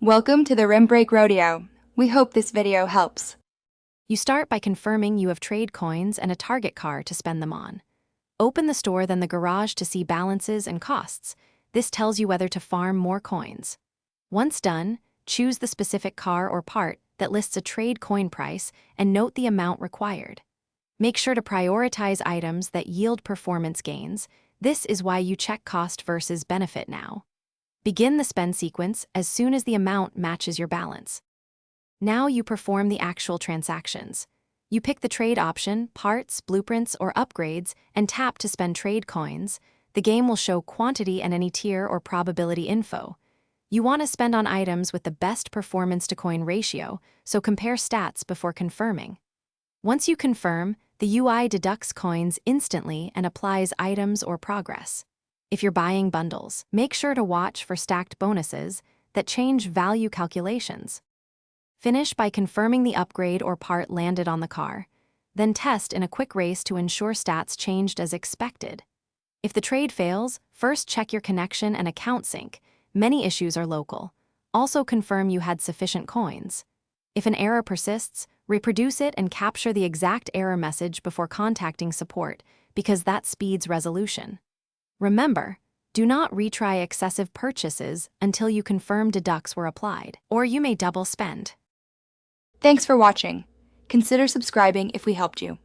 Welcome to the Rim Break Rodeo. We hope this video helps. You start by confirming you have trade coins and a target car to spend them on. Open the store, then the garage to see balances and costs. This tells you whether to farm more coins. Once done, choose the specific car or part that lists a trade coin price and note the amount required. Make sure to prioritize items that yield performance gains. This is why you check cost versus benefit now. Begin the spend sequence as soon as the amount matches your balance. Now you perform the actual transactions. You pick the trade option, parts, blueprints, or upgrades, and tap to spend trade coins. The game will show quantity and any tier or probability info. You want to spend on items with the best performance to coin ratio, so compare stats before confirming. Once you confirm, the UI deducts coins instantly and applies items or progress. If you're buying bundles, make sure to watch for stacked bonuses that change value calculations. Finish by confirming the upgrade or part landed on the car, then test in a quick race to ensure stats changed as expected. If the trade fails, first check your connection and account sync. Many issues are local. Also confirm you had sufficient coins. If an error persists, reproduce it and capture the exact error message before contacting support, because that speeds resolution. Remember, do not retry excessive purchases until you confirm deducts were applied, or you may double spend. Thanks for watching. Consider subscribing if we helped you.